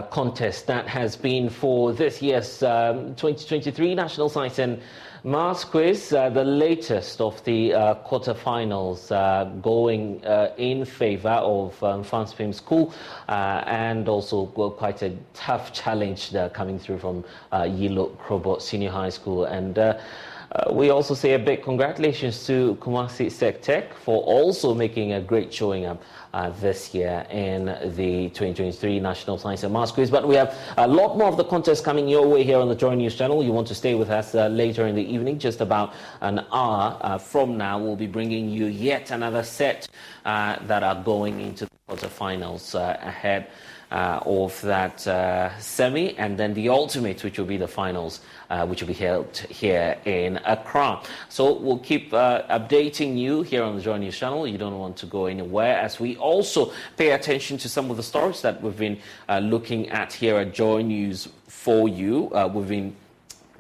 contest that has been for this year's 2023 National Science and Maths Quiz, the latest of the quarterfinals going in favor of Fanspim School and also quite a tough challenge coming through from Yilo Krobot Senior High School. And we also say a big congratulations to Kumasi Sectech for also making a great showing up this year in the 2023 National Science and Maths Quiz. But we have a lot more of the contests coming your way here on the Joy News channel. You want to stay with us later in the evening, just about an hour from now. We'll be bringing you yet another set that are going into the quarterfinals ahead of that semi, and then the ultimate, which will be the finals, which will be held here in Accra. So we'll keep updating you here on the Joy News channel. You don't want to go anywhere as we also pay attention to some of the stories that we've been looking at here at Joy News for you. We've been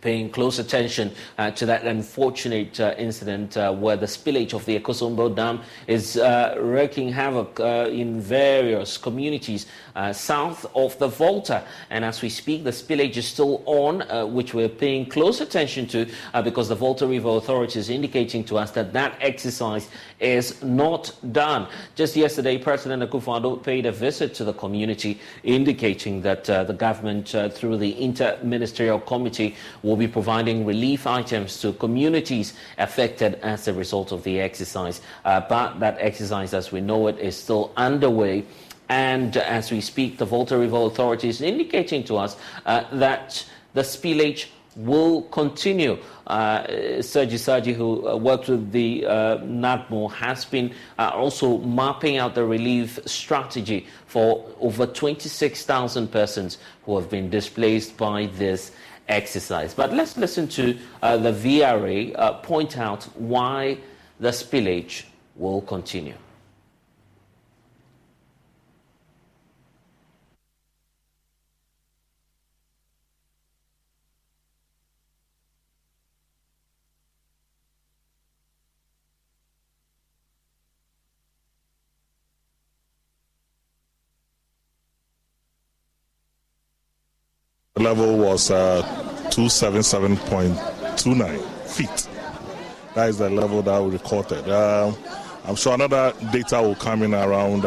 paying close attention to that unfortunate incident where the spillage of the Akosombo Dam is wreaking havoc in various communities south of the Volta. And as we speak, the spillage is still on, which we're paying close attention to because the Volta River Authority is indicating to us that that exercise is not done. Just yesterday, President Akufo-Addo paid a visit to the community, indicating that the government, through the Inter-Ministerial Committee, will be providing relief items to communities affected as a result of the exercise. But that exercise, as we know it, is still underway. And as we speak, the Volta River Authority is indicating to us that the spillage will continue. Sergi, who worked with the NADMO, has been also mapping out the relief strategy for over 26,000 persons who have been displaced by this exercise. But let's listen to the VRA point out why the spillage will continue. The level was 277.29 feet. That is the level that we recorded. I'm sure another data will come in around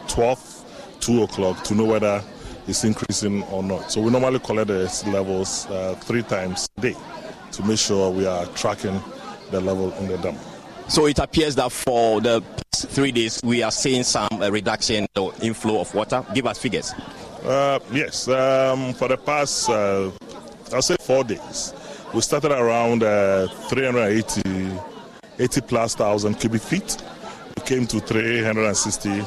2 o'clock to know whether it's increasing or not. So we normally collect the levels 3 times a day to make sure we are tracking the level in the dam. So it appears that for the past 3 days, we are seeing some reduction in the inflow of water. Give us figures. Yes, for the past, I'll say 4 days, we started around 380 plus thousand cubic feet. We came to 360.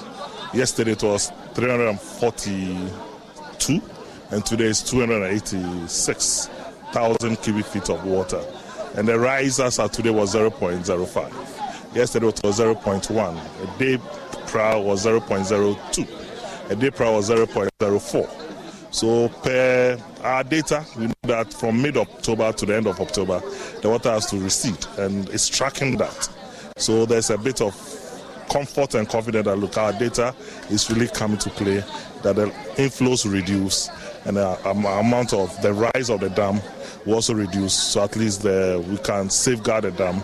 Yesterday it was 342, and today is 286,000 cubic feet of water. And the rise as of today was 0.05. Yesterday it was 0.1. A day prior was 0.02. A day prior was 0.04. So per our data, we know that from mid-October to the end of October, the water has to recede, and it's tracking that. So there's a bit of comfort and confidence that, look, our data is really coming to play, that the inflows reduce, and the amount of the rise of the dam will also reduce, so at least we can safeguard the dam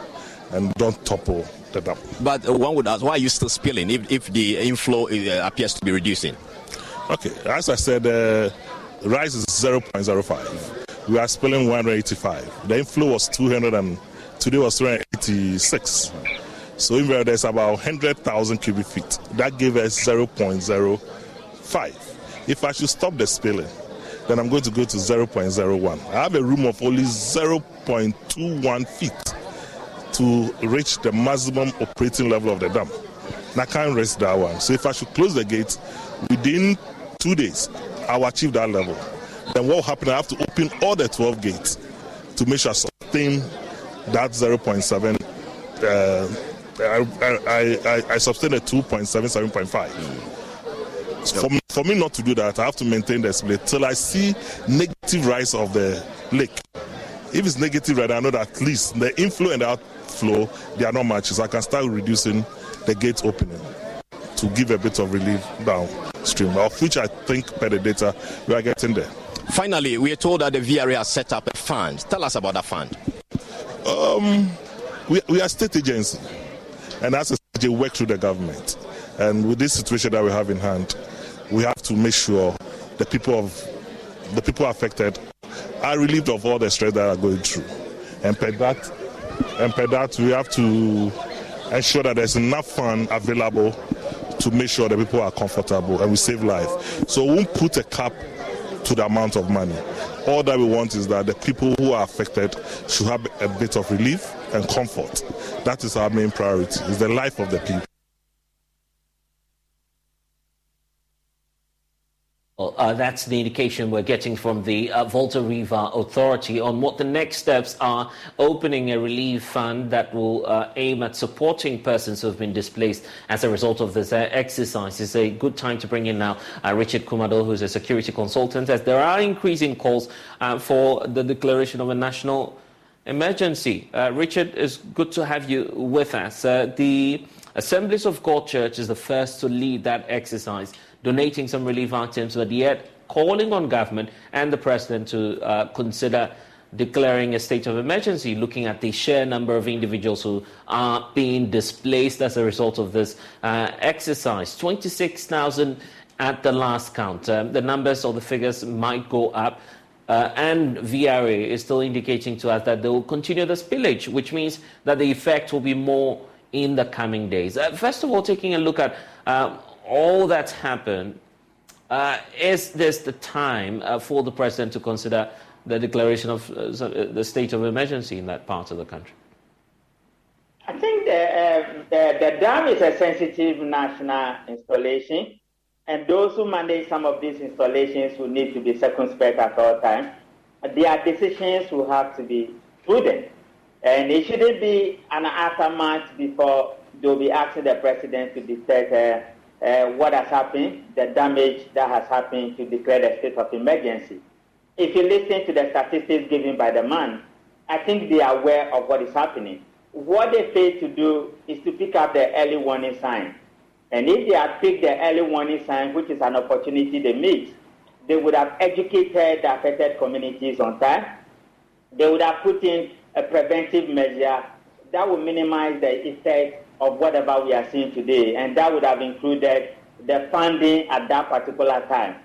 and don't topple the dam. But one would ask, why are you still spilling if the inflow appears to be reducing? Okay, as I said, the rise is 0.05. We are spilling 185. The inflow was 200, and today was 286. So in there, there's about 100,000 cubic feet. That gave us 0.05. If I should stop the spilling, then I'm going to go to 0.01. I have a room of only 0.21 feet to reach the maximum operating level of the dam. And I can't risk that one. So if I should close the gate within 2 days, I'll achieve that level. Then what will happen? I have to open all the 12 gates to make sure I sustain that 0.7. I sustain the 2.77.5. For me not to do that, I have to maintain the split till I see negative rise of the lake. If it's negative, right, I know that at least the inflow and the outflow, they are not matching. So I can start reducing the gate opening to give a bit of relief down. stream, of which I think per the data we are getting there. Finally, we are told that the VRA has set up a fund. Tell us about that fund. We are a state agency, and as a state agency, we work through the government. And with this situation that we have in hand, we have to make sure the people affected are relieved of all the stress that are going through. And per that, we have to ensure that there's enough funds available to make sure that people are comfortable and we save lives. So we won't put a cap to the amount of money. All that we want is that the people who are affected should have a bit of relief and comfort. That is our main priority, is the life of the people. That's the indication we're getting from the Volta River Authority on what the next steps are, opening a relief fund that will aim at supporting persons who have been displaced as a result of this exercise. It's a good time to bring in now Richard Kumado, who's a security consultant, as there are increasing calls for the declaration of a national emergency. Richard, it's good to have you with us. The Assemblies of God Church is the first to lead that exercise, donating some relief items, but yet calling on government and the president to consider declaring a state of emergency, looking at the sheer number of individuals who are being displaced as a result of this exercise. 26,000 at the last count. The numbers or the figures might go up. And VRA is still indicating to us that they will continue the spillage, which means that the effect will be more in the coming days. First of all, taking a look at all that's happened, is this the time for the president to consider the declaration of the state of emergency in that part of the country? I think the dam is a sensitive national installation, and those who manage some of these installations will need to be circumspect at all times. Their decisions will have to be prudent, and it shouldn't be an aftermath before they'll be asking the president to detect what has happened, the damage that has happened, to declare the state of emergency. If you listen to the statistics given by the man, I think they are aware of what is happening. What they fail to do is to pick up the early warning sign. And if they had picked the early warning sign, which is an opportunity they missed, they would have educated the affected communities on time. They would have put in a preventive measure that would minimize the effect of whatever we are seeing today, and that would have included the funding at that particular time.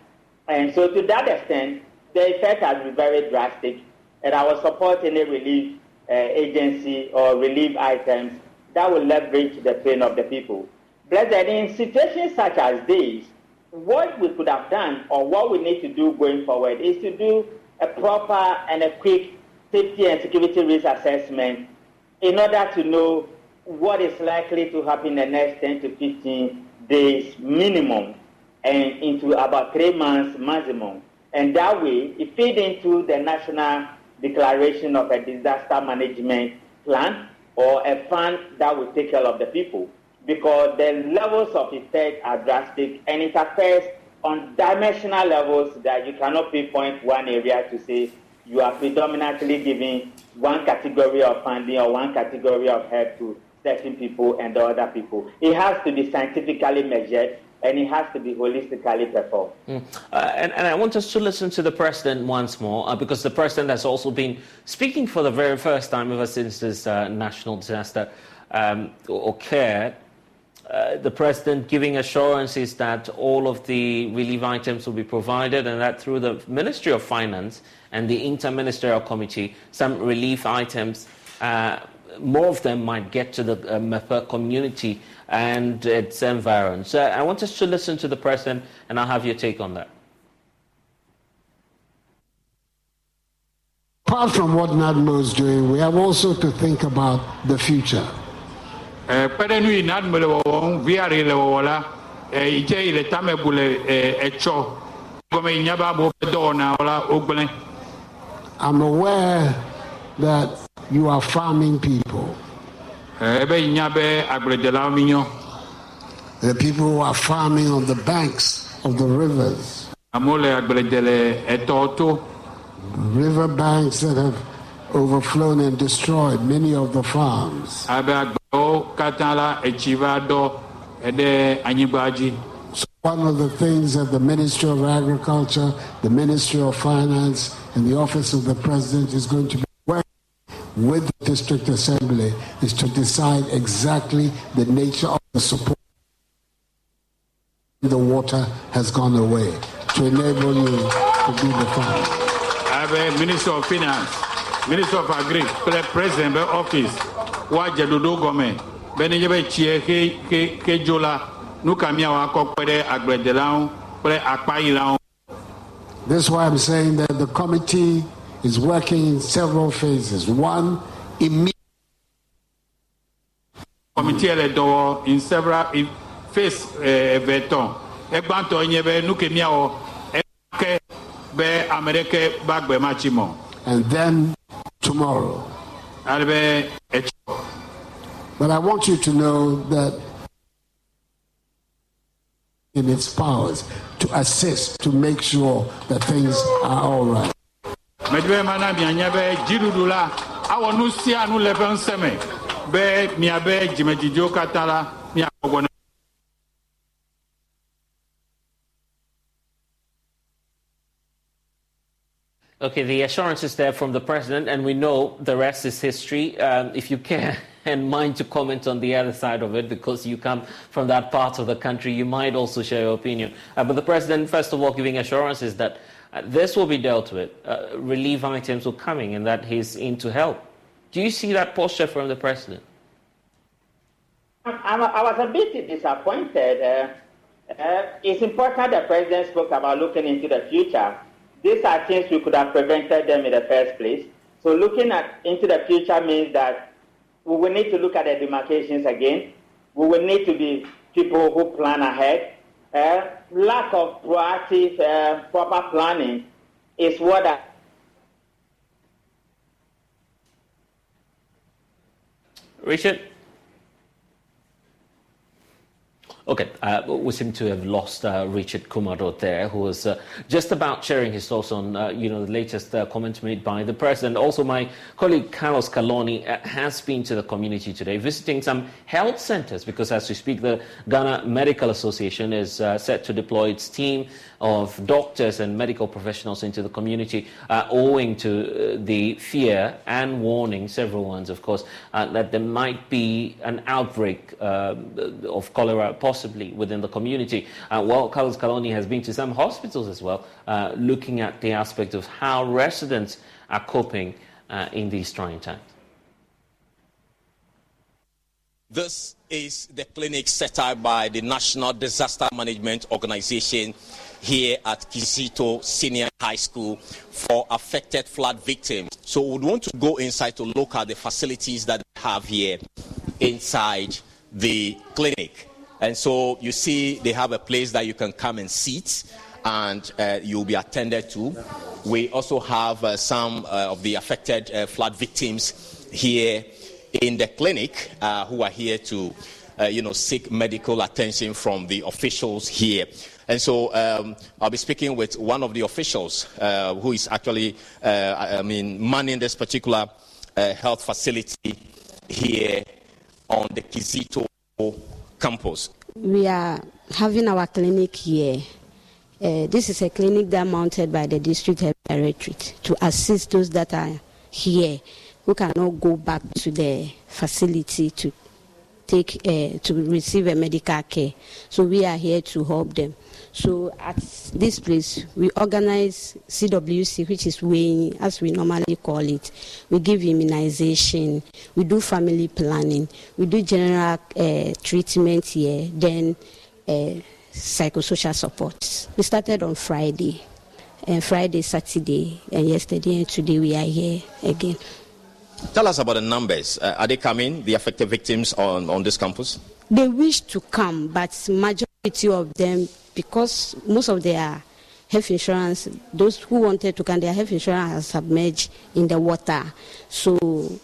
And so to that extent, the effect has been very drastic, and I will support any relief agency or relief items that will leverage the pain of the people. Blessed, in situations such as this, what we could have done or what we need to do going forward is to do a proper and a quick safety and security risk assessment in order to know what is likely to happen in the next 10 to 15 days minimum and into about 3 months maximum. And that way, it feeds into the national declaration of a disaster management plan or a fund that will take care of the people, because the levels of effect are drastic and it affects on dimensional levels that you cannot pinpoint one area to say you are predominantly giving one category of funding or one category of help to certain people and the other people. It has to be scientifically measured and it has to be holistically performed. And I want us to listen to the president once more, because the president has also been speaking for the very first time ever since this national disaster occurred. The president giving assurances that all of the relief items will be provided, and that through the Ministry of Finance and the Inter-Ministerial Committee, some relief items, more of them might get to the Mepa community and its environs. So I want us to listen to the president, and I'll have your take on that. Apart from what NADMO is doing, we have also to think about the future. I'm aware that you are farming people. The people who are farming on the banks of the rivers. River banks that have overflown and destroyed many of the farms. One of the things that the Ministry of Agriculture, the Ministry of Finance, and the Office of the President is going to be working with the District Assembly is to decide exactly the nature of the support. The water has gone away to enable you to do the farm. I have a Minister of Finance, Minister of Agri, President of Office, Wajadodo Gome, Benjamin Chie, Kejola, Nukamia Wako, Agredelau, Akpailau. That's why I'm saying that the committee is working in several phases. One, immediate. Committee in several phase veton. Egbanto nyebe nukemia o eke be America back be machimo. And then tomorrow. But I want you to know that in its powers to assist, to make sure that things are all right. Medbe mana bianyebe jirudula awonu si anu leben seme be miabe jimejijo katala mi agona. Okay, the assurances there from the president, and we know the rest is history. If you can and mind to comment on the other side of it, because you come from that part of the country, you might also share your opinion. But the president, first of all, giving assurances that this will be dealt with, relief items will coming, and that he's in to help. Do you see that posture from the president? I was a bit disappointed. It's important the president spoke about looking into the future. These are things we could have prevented them in the first place. So looking into the future means that we will need to look at the demarcations again. We will need to be people who plan ahead. Lack of proactive, proper planning is what Richard? Okay, we seem to have lost Richard Kumaro there, who was just about sharing his thoughts on, the latest comments made by the president. Also, my colleague Carlos Caloni has been to the community today, visiting some health centers, because as we speak, the Ghana Medical Association is set to deploy its team of doctors and medical professionals into the community, owing to the fear and warning, several ones, of course, that there might be an outbreak of cholera possibly within the community. Carlos Caloni has been to some hospitals as well, looking at the aspect of how residents are coping in these trying times. This is the clinic set up by the National Disaster Management Organization here at Kizito Senior High School for affected flood victims. So we would want to go inside to look at the facilities that we have here inside the clinic. And so you see they have a place that you can come and sit, and you'll be attended to. We also have some of the affected flood victims here in the clinic who are here to seek medical attention from the officials here. And so I'll be speaking with one of the officials who is actually manning this particular health facility here on the Kizito campus. We are having our clinic here. This is a clinic that mounted by the district health directorate to assist those that are here who cannot go back to the facility to receive a medical care. So we are here to help them. So at this place, we organize CWC, which is weighing, as we normally call it. We give immunization, we do family planning, we do general treatment here, then psychosocial support. We started on Friday, Saturday, and yesterday and today we are here again. Tell us about the numbers. Are they coming, the affected victims on this campus? They wish to come, but majority of them, because most of their health insurance, those who wanted to come, their health insurance has submerged in the water. So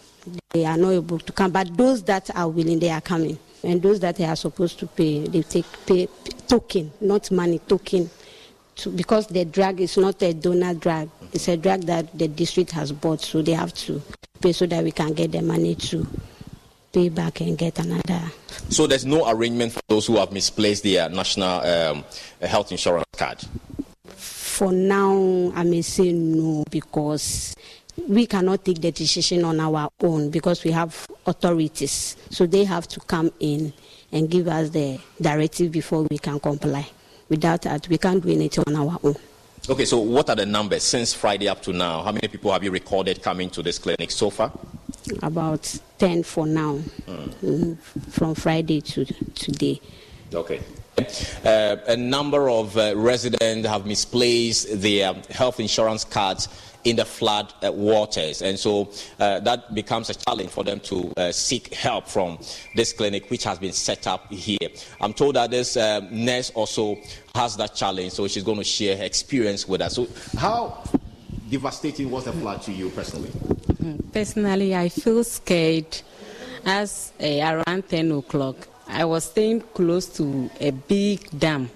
they are not able to come. But those that are willing, they are coming. And those that they are supposed to pay, they pay token, not money, token. Because the drug is not a donor drug. It's a drug that the district has bought, so they have to pay so that we can get the money too. pay back and get another. So there's no arrangement for those who have misplaced their national health insurance card? For now, I may say no, because we cannot take the decision on our own because we have authorities. So they have to come in and give us the directive before we can comply. Without that, we can't do anything on our own. Okay, so what are the numbers since Friday up to now? How many people have you recorded coming to this clinic so far? About 10 for now, from Friday to today. Okay. A number of residents have misplaced their health insurance cards in the flood waters, and so that becomes a challenge for them to seek help from this clinic which has been set up here. I'm told that this nurse also has that challenge, so she's going to share her experience with us. So how devastating was the flood to you personally? Personally, I feel scared as around 10 o'clock. I was staying close to a big dam,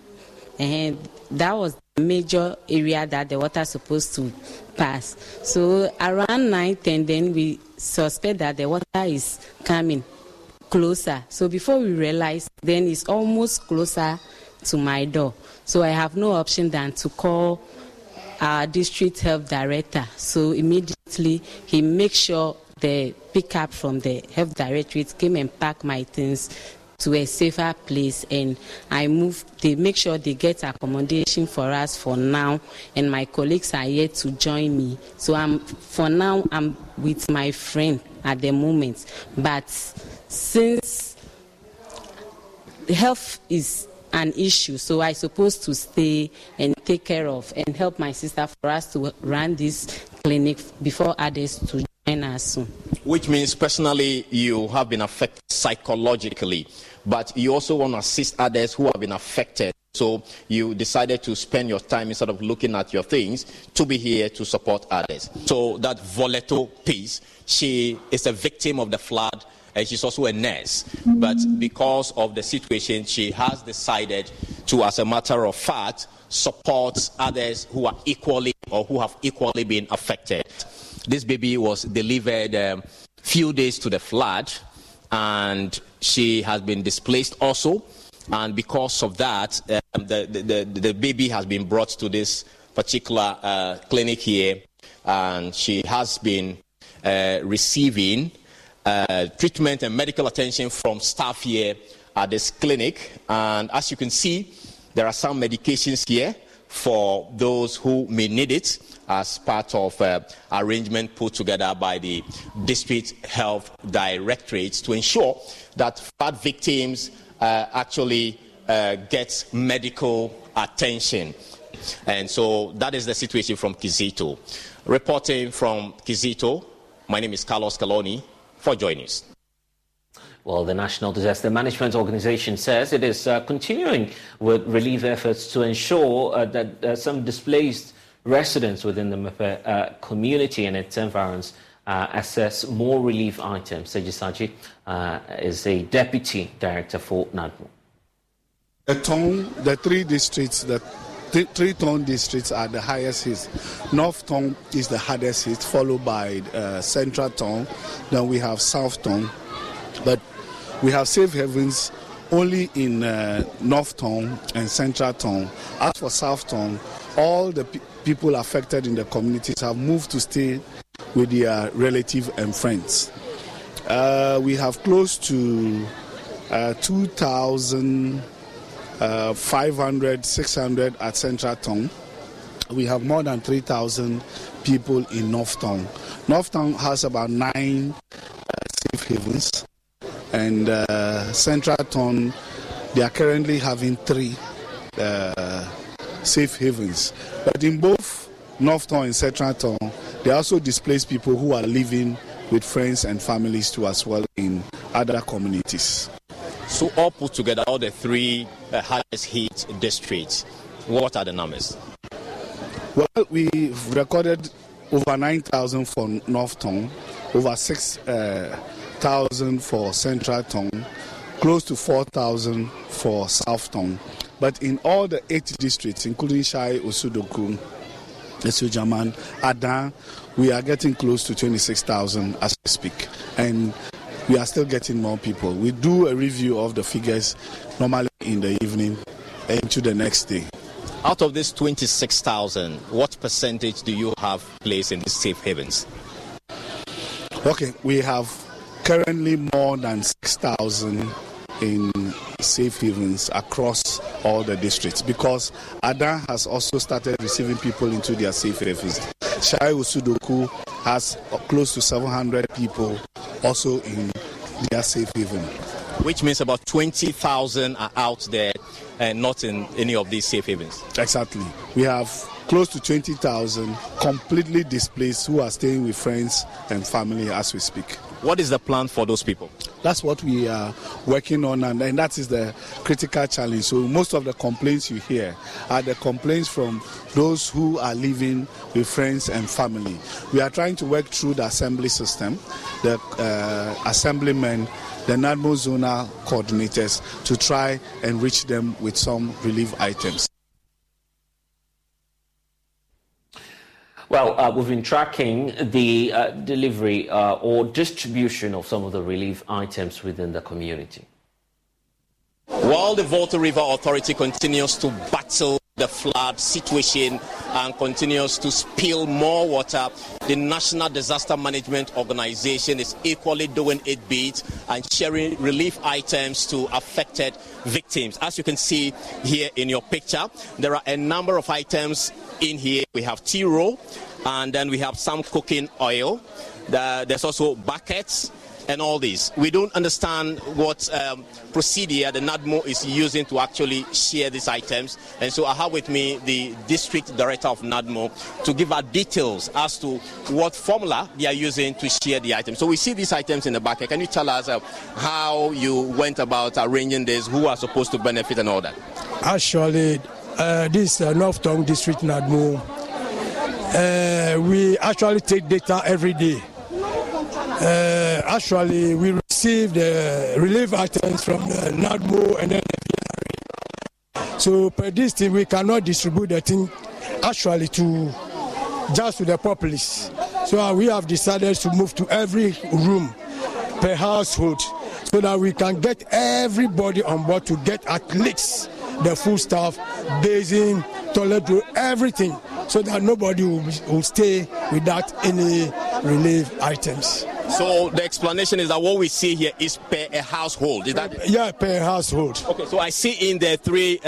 and that was the major area that the water is supposed to pass. So around 9:10, then we suspect that the water is coming closer. So before we realize, then it's almost closer to my door. So I have no option than to call our district health director. So immediately he makes sure the pickup from the health directorate came and packed my things to a safer place, and I moved. They make sure they get accommodation for us for now, and my colleagues are here to join me. So for now I'm with my friend at the moment, but since health is an issue, so I supposed to stay and take care of and help my sister for us to run this clinic before others to join us soon. Which means personally you have been affected psychologically, but you also want to assist others who have been affected. So you decided to spend your time, instead of looking at your things, to be here to support others. So that volatile piece, she is a victim of the flood, and she's also a nurse. But because of the situation, she has decided to, as a matter of fact, support others who are equally or who have equally been affected. This baby was delivered few days to the flood, and she has been displaced also. And because of that, the baby has been brought to this particular clinic here, and she has been receiving treatment and medical attention from staff here at this clinic. And as you can see, there are some medications here for those who may need it, as part of arrangement put together by the district health directorates to ensure that flood victims actually get medical attention. And so that is the situation from Kizito. Reporting from Kizito, my name is Carlos Caloni for Joy News. Well, the National Disaster Management Organization says it is continuing with relief efforts to ensure that some displaced residents within the Mepe community and its environs access more relief items. Seji Saji is a deputy director for NADMO. The three districts, the three-town districts are the highest hit. North Town is the hardest hit, followed by Central Town. Then we have South Town. But we have safe havens only in North Town and Central Town. As for South Town, all the people affected in the communities have moved to stay with their relatives and friends. We have close to 2,500, 600 at Central Town. We have more than 3,000 people in North Town. North Town has about 9 safe havens, and Central Town, they are currently having 3 safe havens. But in both North Town and Central Town, they also displaced people who are living with friends and families too, as well in other communities. So all put together, all the 3 highest hit districts, what are the numbers? Well, we've recorded over 9,000 for North Town, over 6,000 for Central Town, close to 4,000 for South Town. But in all the 8 districts, including Shai, Osudoku, Esujaman, Adan, we are getting close to 26,000 as we speak. And we are still getting more people. We do a review of the figures normally in the evening into the next day. Out of this 26,000, what percentage do you have placed in these safe havens? Okay, we have currently more than 6,000 in safe havens across all the districts, because Ada has also started receiving people into their safe havens. Shai Usudoku has close to 700 people also in their safe haven. Which means about 20,000 are out there and not in any of these safe havens. Exactly. We have close to 20,000 completely displaced who are staying with friends and family as we speak. What is the plan for those people? That's what we are working on, and that is the critical challenge. So most of the complaints you hear are the complaints from those who are living with friends and family. We are trying to work through the assembly system, the assemblymen, the NADMO zonal coordinators, to try and reach them with some relief items. Well, we've been tracking the delivery or distribution of some of the relief items within the community. While the Volta River Authority continues to battle the flood situation and continues to spill more water, the National Disaster Management Organization is equally doing its bit and sharing relief items to affected victims. As you can see here in your picture, there are a number of items in here. We have tea roll, and then we have some cooking oil. There's also buckets and all these. We don't understand what procedure the NADMO is using to actually share these items. And so I have with me the district director of NADMO to give our details as to what formula they are using to share the items. So we see these items in the bucket. Can you tell us how you went about arranging this, who are supposed to benefit and all that? Actually, this North Tongue District NADMO, we actually take data every day. Actually, we receive the relief items from the NADMO and then the VNRA. So per this thing, we cannot distribute the thing actually to just to the populace. So we have decided to move to every room per household so that we can get everybody on board to get at least the food stuff, basin, toilet roll, everything, so that nobody will stay without any relief items. So the explanation is that what we see here is per a household. Is that it? Yeah, per household. Okay, so I see in there 3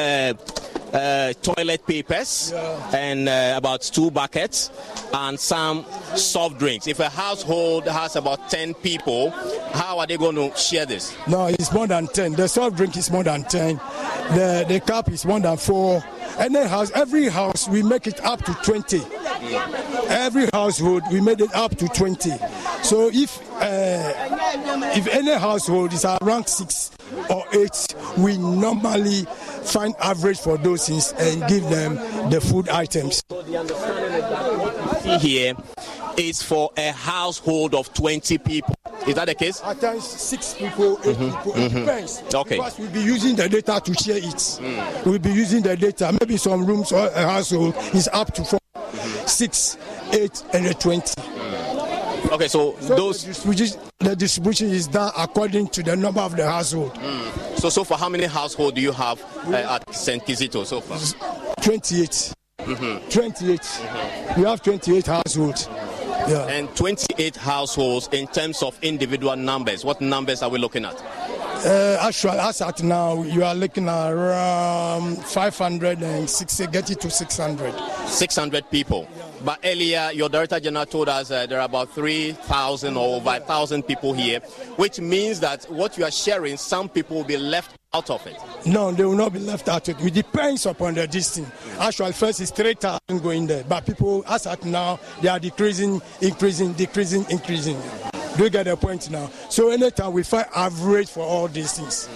toilet papers, yeah, and about 2 buckets and some soft drinks. If a household has about 10 people, how are they going to share this? No, it's more than 10. The soft drink is more than 10. The cup is more than 4. And then every house, we make it up to 20. Every household, we made it up to 20. So if any household is around 6 or 8, we normally find average for those things and give them the food items. So the understanding is that what we see here is for a household of 20 people. Is that the case? At times 6 people, 8 people. It depends. Okay. Because we'll be using the data to share it. We'll be using the data. Maybe some rooms or a household is up to 4, 6, 8, and 20. Okay, so those the distribution is done according to the number of the household. So for how many households do you have at St. Kizito so far? 28. 28. We have 28 households. Yeah. And 28 households in terms of individual numbers. What numbers are we looking at? Actually, as at now, you are looking at around 560, get it to 600. 600 people. Yeah. But earlier, your Director General told us there are about 3,000 or over 1,000 people here, which means that what you are sharing, some people will be left out of it. No, they will not be left out of it. It depends upon the distance. Actually, first is 3,000 going there. But people, as at now, they are decreasing, increasing. Do you get the point now? So anytime we find average for all these things.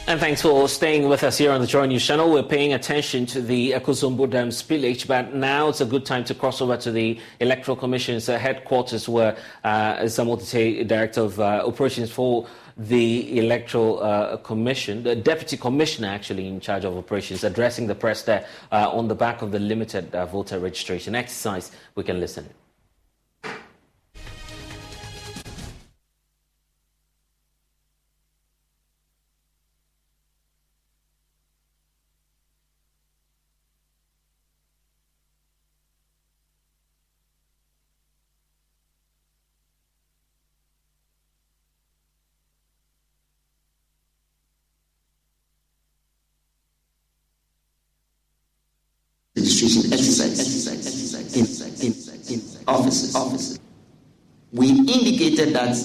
And thanks for staying with us here on the Joy News channel. We're paying attention to the Akosombo Dam Spillage, but now it's a good time to cross over to the Electoral Commission's headquarters, where Samotite, Director of Operations for the Electoral Commission, the Deputy Commissioner actually in charge of operations, addressing the press there on the back of the limited voter registration exercise. We can listen. Registration exercise in offices. We indicated that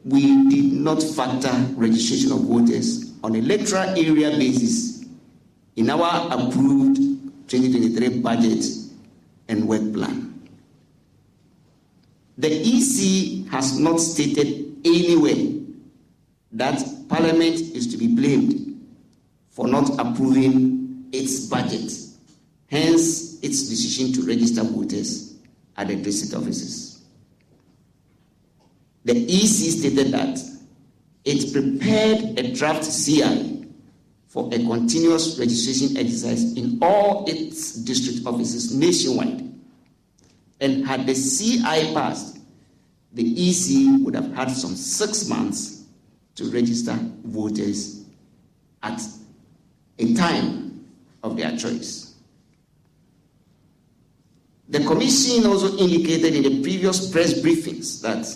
we did not factor registration of voters on electoral area basis in our approved 2023 budget and work plan. The EC has not stated anywhere that Parliament is to be blamed for not approving its budget. Hence, its decision to register voters at the district offices. The EC stated that it prepared a draft CI for a continuous registration exercise in all its district offices nationwide. And had the CI passed, the EC would have had some 6 months to register voters at a time of their choice. The Commission also indicated in the previous press briefings that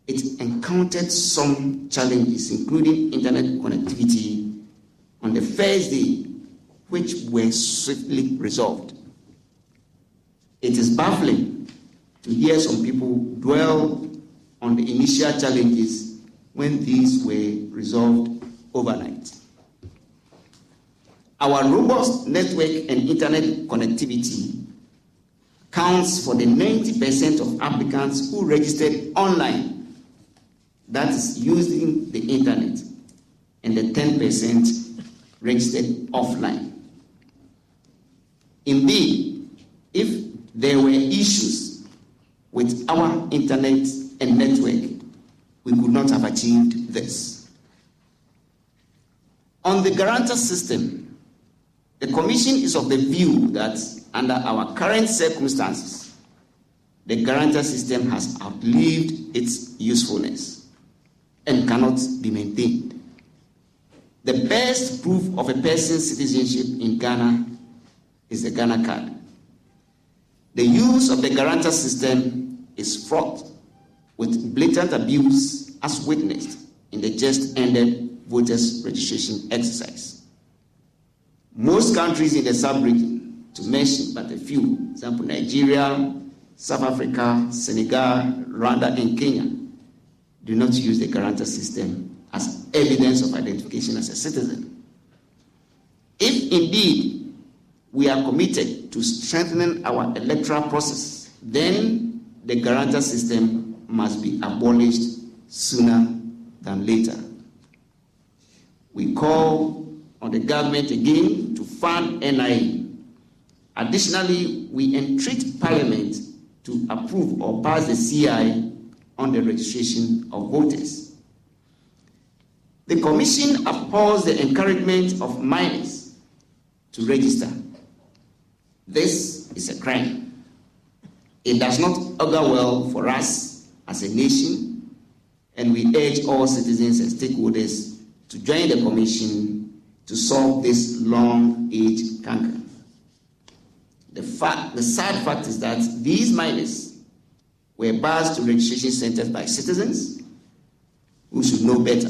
it encountered some challenges, including internet connectivity, on the first day, which were swiftly resolved. It is baffling to hear some people dwell on the initial challenges when these were resolved overnight. Our robust network and internet connectivity counts for the 90% of applicants who registered online, that is using the internet, and the 10% registered offline. Indeed, if there were issues with our internet and network, we could not have achieved this. On the guarantor system, the Commission is of the view that under our current circumstances, the guarantor system has outlived its usefulness and cannot be maintained. The best proof of a person's citizenship in Ghana is the Ghana card. The use of the guarantor system is fraught with blatant abuse as witnessed in the just ended voters registration exercise. Most countries in the sub-region, to mention but a few, for example, Nigeria, South Africa, Senegal, Rwanda, and Kenya, do not use the guarantor system as evidence of identification as a citizen. If indeed we are committed to strengthening our electoral process, then the guarantor system must be abolished sooner than later. We call on the government again to fund NIE. Additionally, we entreat Parliament to approve or pass the CI on the registration of voters. The Commission upholds the encouragement of minors to register. This is a crime. It does not augur well for us as a nation, and we urge all citizens and stakeholders to join the Commission to solve this long-age canker. The sad fact is that these minors were bussed to registration centers by citizens who should know better.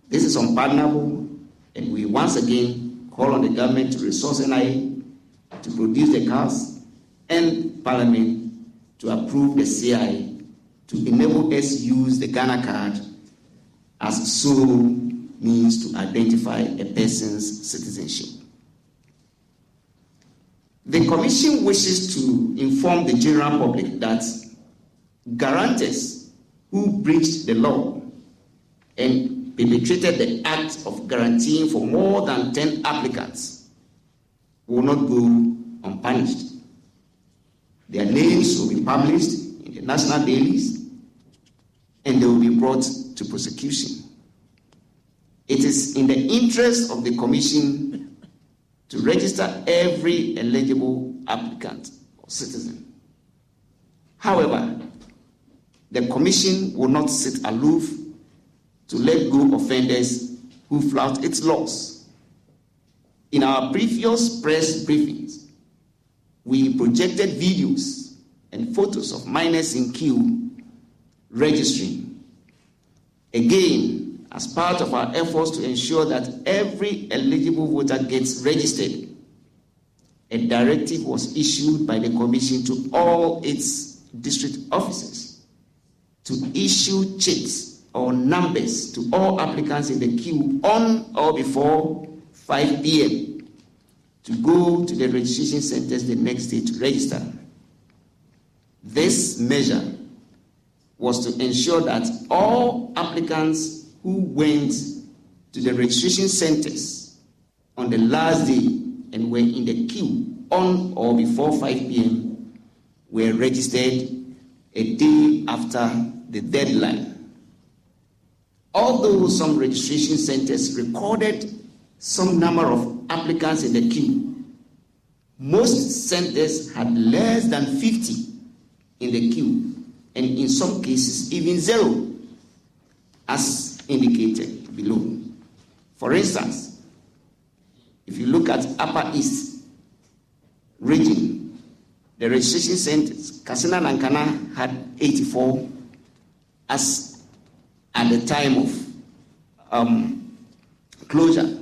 This is unpardonable, and we once again call on the government to resource NIA to produce the cards and Parliament to approve the CI to enable us use the Ghana card as sole means to identify a person's citizenship. The Commission wishes to inform the general public that guarantors who breached the law and perpetrated the act of guaranteeing for more than 10 applicants will not go unpunished. Their names will be published in the national dailies and they will be brought to prosecution. It is in the interest of the Commission to register every eligible applicant or citizen. However, the Commission will not sit aloof to let go offenders who flout its laws. In our previous press briefings, we projected videos and photos of minors in queue registering. Again, as part of our efforts to ensure that every eligible voter gets registered, a directive was issued by the Commission to all its district officers to issue checks or numbers to all applicants in the queue on or before 5 p.m. to go to the registration centers the next day to register. This measure was to ensure that all applicants who went to the registration centers on the last day and were in the queue on or before 5 p.m. were registered a day after the deadline. Although some registration centers recorded some number of applicants in the queue, most centers had less than 50 in the queue, and in some cases even 0, as indicated below. For instance, if you look at Upper East region, the registration centers, Kasina and Nankana had 84 as at the time of closure.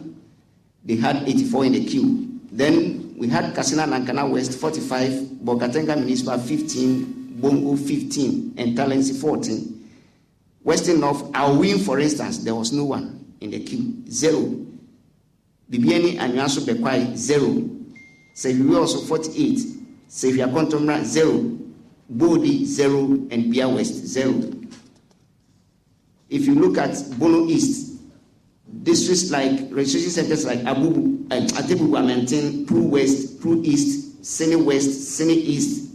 They had 84 in the queue. Then we had Kasina and Nankana West 45, Bogatenga Municipal 15, Bongo 15, and Talensi 14. Western North, Awin, for instance, there was no one in the queue, 0. Bibiani and Yasu Bekwai, 0. Seviwe also 48. Sevia Kontomra, 0. Bodi, 0. And Bia West, 0. If you look at Bono East, districts like registration centers like Abubu, Atebubu, Amentin, Pru West, Pru East, Sene West, Sene East,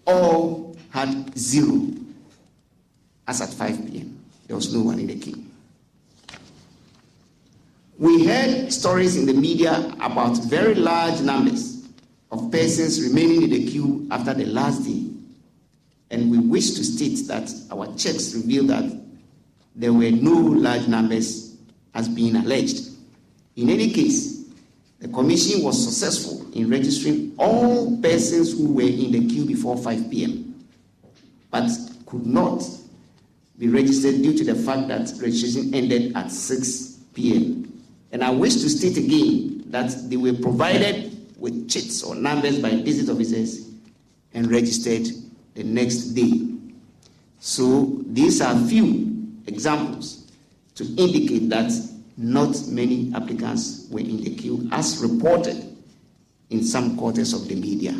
all had 0 as at 5 p.m. There was no one in the queue. We heard stories in the media about very large numbers of persons remaining in the queue after the last day, and we wish to state that our checks reveal that there were no large numbers as being alleged. In any case, the Commission was successful in registering all persons who were in the queue before 5 p.m., but could not be registered due to the fact that registration ended at 6 p.m. And I wish to state again that they were provided with chits or numbers by district officers and registered the next day. So these are few examples to indicate that not many applicants were in the queue as reported in some quarters of the media.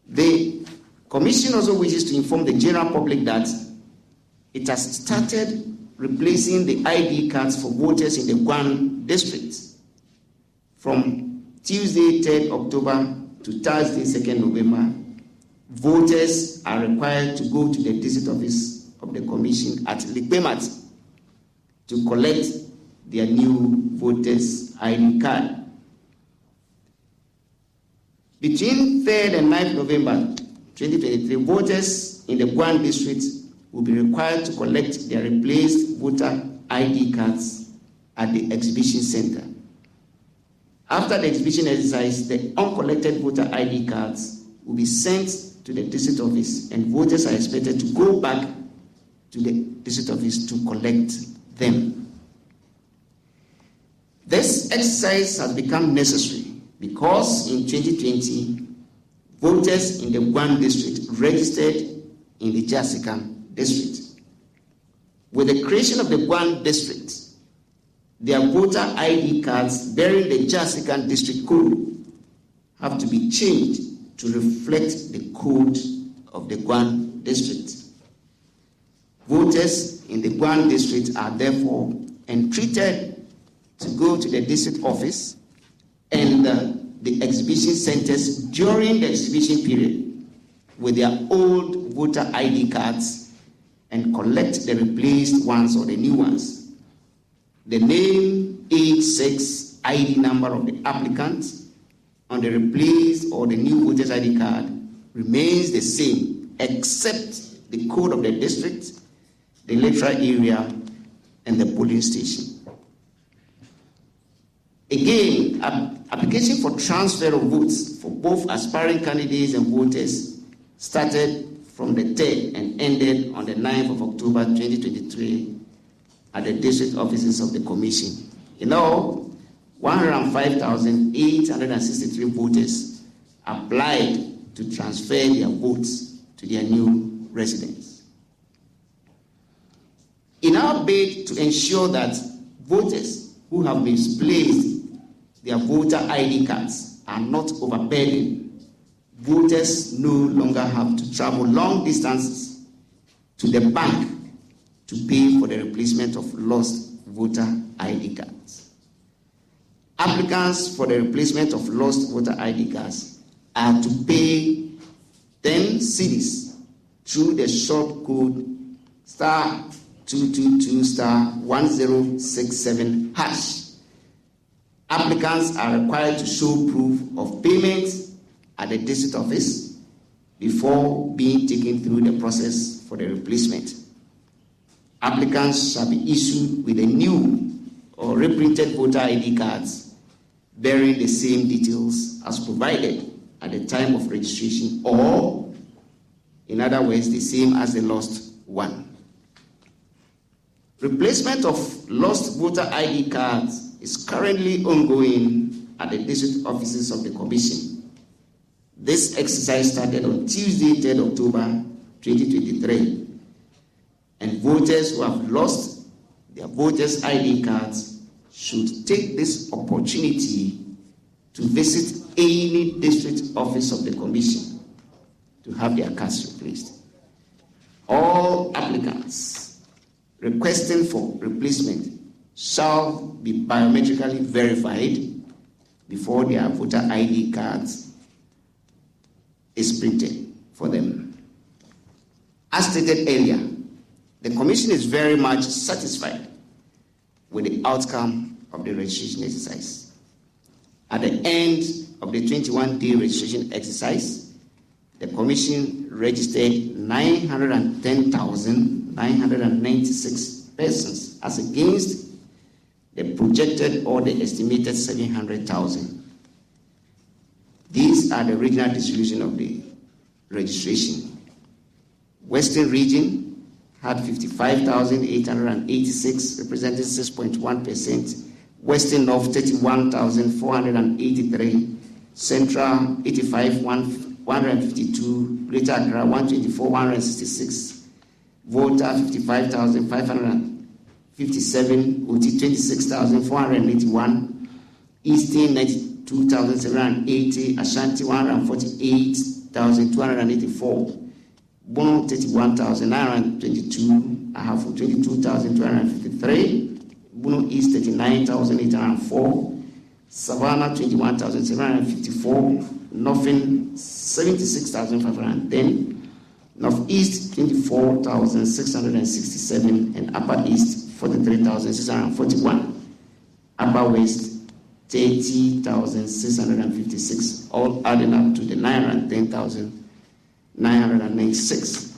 The Commission also wishes to inform the general public that it has started replacing the ID cards for voters in the Guan district. From Tuesday, 3rd October to Thursday, 2nd November, voters are required to go to the district office of the Commission at Likpemat to collect their new voters' ID card. Between 3rd and 9th November 2023, voters in the Guan district will be required to collect their replaced voter ID cards at the exhibition center. After the exhibition exercise, the uncollected voter ID cards will be sent to the district office, and voters are expected to go back to the district office to collect them. This exercise has become necessary because in 2020, voters in the Guan district registered in the Jasikan district. With the creation of the Guan district, their voter ID cards bearing the Jasikan district code have to be changed to reflect the code of the Guan district. Voters in the Guan district are therefore entreated to go to the district office and the exhibition centers during the exhibition period with their old voter ID cards and collect the replaced ones or the new ones. The name, age, sex, ID number of the applicant on the replaced or the new voter's ID card remains the same, except the code of the district, the electoral area, and the polling station. Again, application for transfer of votes for both aspiring candidates and voters started from the 3rd and ended on the 9th of October 2023 at the district offices of the Commission. In all, 105,863 voters applied to transfer their votes to their new residents. In our bid to ensure that voters who have misplaced their voter ID cards are not overburdened, voters no longer have to travel long distances to the bank to pay for the replacement of lost voter ID cards. Applicants for the replacement of lost voter ID cards are to pay 10 cedis through the short code *222*1067#. Applicants are required to show proof of payment at the district office before being taken through the process for the replacement. Applicants shall be issued with a new or reprinted voter ID cards bearing the same details as provided at the time of registration, or, in other words, the same as the lost one. Replacement of lost voter ID cards is currently ongoing at the district offices of the Commission. This exercise started on Tuesday, 3rd October 2023, and voters who have lost their voters' ID cards should take this opportunity to visit any district office of the Commission to have their cards replaced. All applicants requesting for replacement shall be biometrically verified before their voter ID cards is printed for them. As stated earlier, the Commission is very much satisfied with the outcome of the registration exercise. At the end of the 21-day registration exercise, the Commission registered 910,996 persons as against the projected or the estimated 700,000. These are the regional distribution of the registration. Western region had 55,886, representing 6.1%. Western North, 31,483. Central, 85,152. Greater Accra, 124,166. Volta, 55,557. Oti, 26,481. Eastern, 92,780. Ashanti, 148,284. Bono, 31,922. Ahafo, 22,253. Bono East, 39,804. Savannah, 21,754. Northern, 76,510. Northeast, 24,667. And Upper East, 43,641. Upper West, 30,656. All adding up to the 910,996.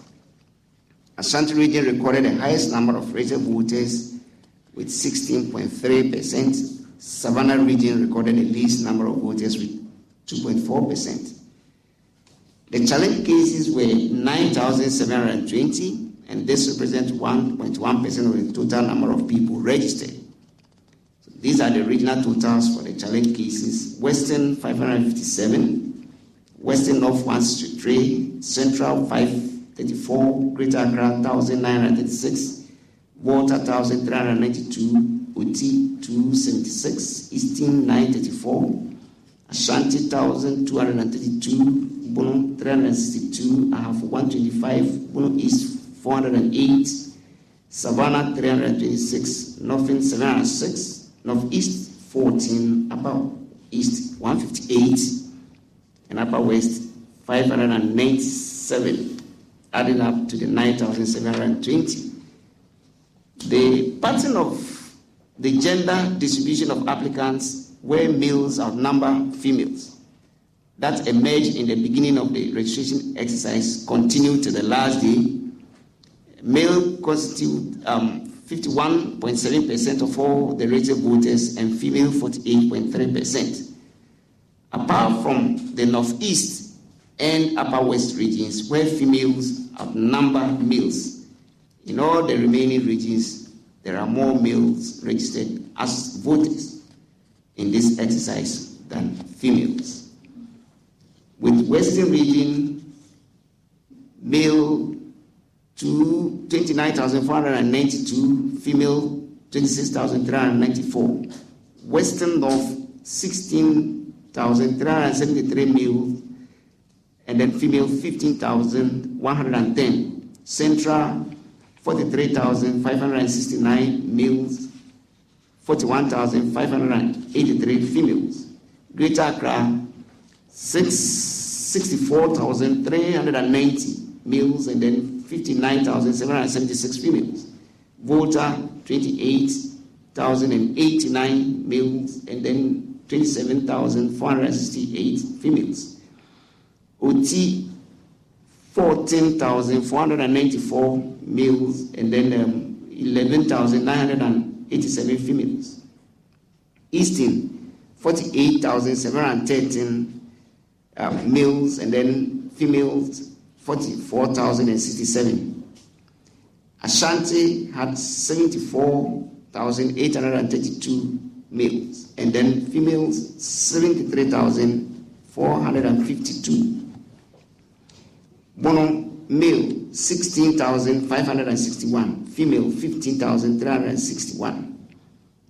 Ashanti region recorded the highest number of registered voters with 16.3%. Savannah region recorded the least number of voters with 2.4%. The challenge cases were 9,720, and this represents 1.1% of the total number of people registered. So these are the regional totals for the challenge cases. Western, 557. Western North, 163. Central, 534. Greater Accra, 1,936. Volta, 1,392. Oti, 276. Eastern, 934. Ashanti, 1,232. Bono, 362. Ahafo, 125. Bono East, 408. Savannah, 326. Northern, 706. Northeast, 14. Upper East, 158. And Upper West, 597. adding up to the 9,720. The pattern of the gender distribution of applicants where males outnumber females that emerged in the beginning of the registration exercise continued to the last day. Male constitute 51.7% of all the registered voters and female 48.3%. Apart from the Northeast and Upper West regions where females outnumber males, in all the remaining regions there are more males registered as voters in this exercise than females. With Western region, male to 29,492, female 26,394. Western North, 16,373 male, and then female 15,110. Central, 43,569 males, 41,583 females. Greater Accra, 64,390 males, and then 59,776 females. Volta, 28,089 males, and then 27,468 females. OT, 14,494 males, and then 11,987 females. Eastern, 48,713 males, and then females 44,067. Ashanti had 74,832 males, and then females 73,452. Bono, male 16,561, female 15,361.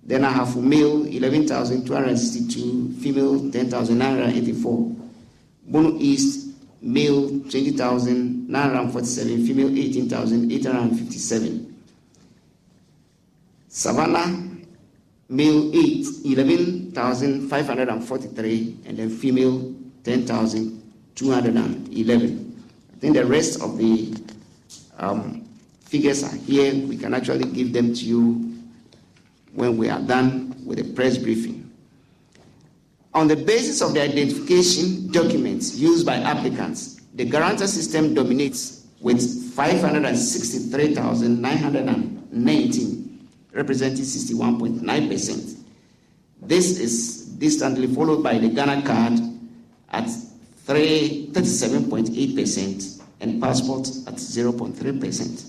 Then I have male 11,262, female 10,984. Bono East, male 20,947, female 18,857. Savannah, male 11,543, and then female 10,211. I think the rest of the figures are here. We can actually give them to you when we are done with the press briefing. On the basis of the identification documents used by applicants, the guarantor system dominates with 563,919, representing 61.9%. This is distantly followed by the Ghana card at 37.8% and passport at 0.3%.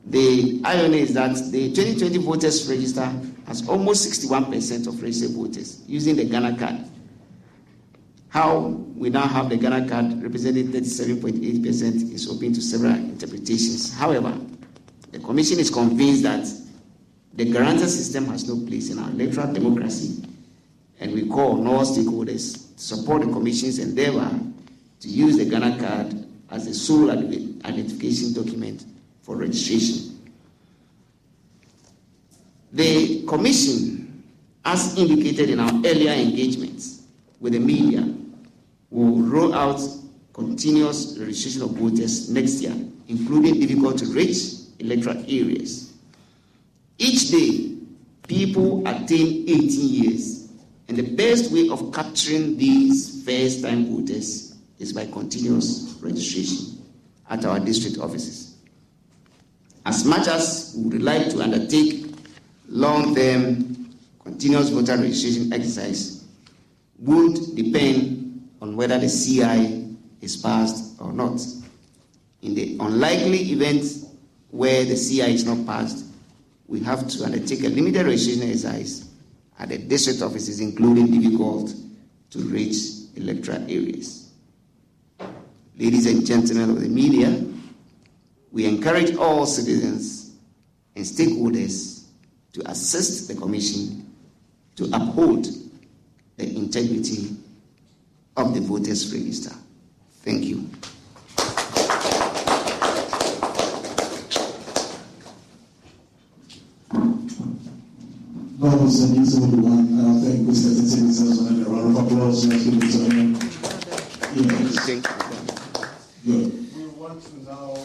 The irony is that the 2020 voters register has almost 61% of registered voters using the Ghana card. How we now have the Ghana card representing 37.8% is open to several interpretations. However, the Commission is convinced that the guarantor system has no place in our electoral democracy, and we call on all stakeholders to support the Commission's endeavor to use the Ghana card as the sole identification document for registration. The Commission, as indicated in our earlier engagements with the media, will roll out continuous registration of voters next year, including difficult to reach electoral areas. Each day, people attain 18 years, and the best way of capturing these first-time voters is by continuous registration at our district offices. As much as we would like to undertake long-term continuous voter registration exercise, would depend on whether the CI is passed or not. In the unlikely event where the CI is not passed, we have to undertake a limited registration exercise at the district offices, including difficult to reach electoral areas. Ladies and gentlemen of the media, we encourage all citizens and stakeholders to assist the Commission to uphold the integrity of the voters' register. Thank you. God bless everyone. I thank Mr. Timmins and a round of applause. Thank you. Good. We want to now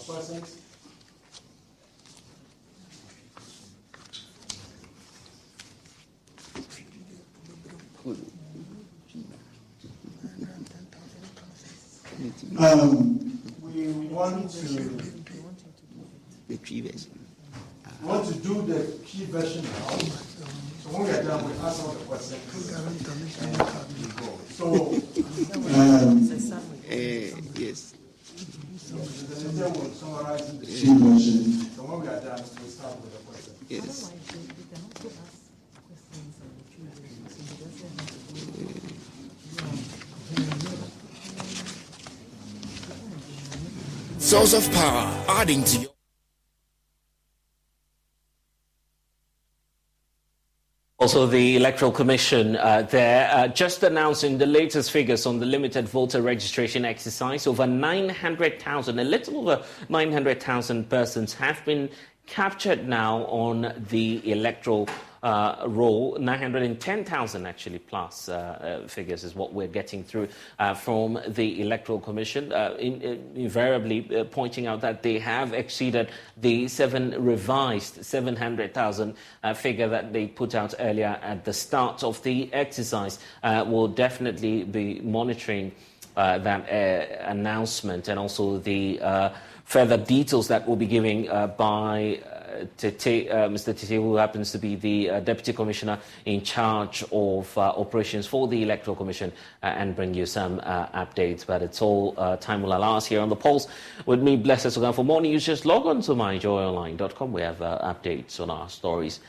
questions? We want to do the key version now. So when we are done, we'll ask all the questions. So, yes. The leader will summarize the key version. So when we are done, we'll start with the questions. Yes. Source of power, adding to your. Also, the Electoral Commission just announcing the latest figures on the limited voter registration exercise. Over 900,000, a little over 900,000 persons have been captured now on the electoral roll. 910,000 actually plus figures is what we're getting through from the Electoral Commission, invariably pointing out that they have exceeded the revised 700,000 figure that they put out earlier at the start of the exercise. We'll definitely be monitoring that announcement and also the further details that we'll be giving by Mr. Tete, who happens to be the Deputy Commissioner in charge of operations for the Electoral Commission, and bring you some updates. But it's all time will allow us here on The Pulse. With me, Blessed Sugan. For more news, just log on to myjoyonline.com. We have updates on our stories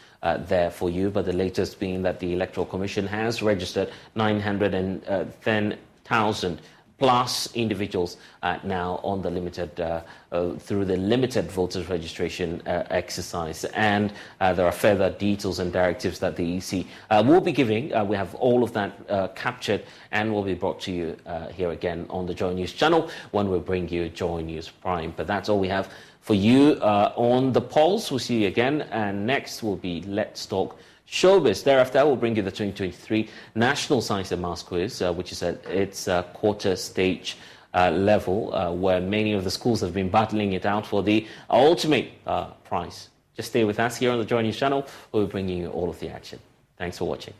there for you. But the latest being that the Electoral Commission has registered 910,000 plus individuals now on the limited through the limited voters registration exercise, and there are further details and directives that the EC will be giving. We have all of that captured and will be brought to you here again on the Joy News channel when we bring you Joy News Prime. But that's all we have for you on The Pulse. We'll see you again, and next will be Let's Talk Showbiz. Thereafter, we'll bring you the 2023 National Science and Maths Quiz, which is at its quarter stage level, where many of the schools have been battling it out for the ultimate prize. Just stay with us here on the Joy News channel. We'll be bringing you all of the action. Thanks for watching.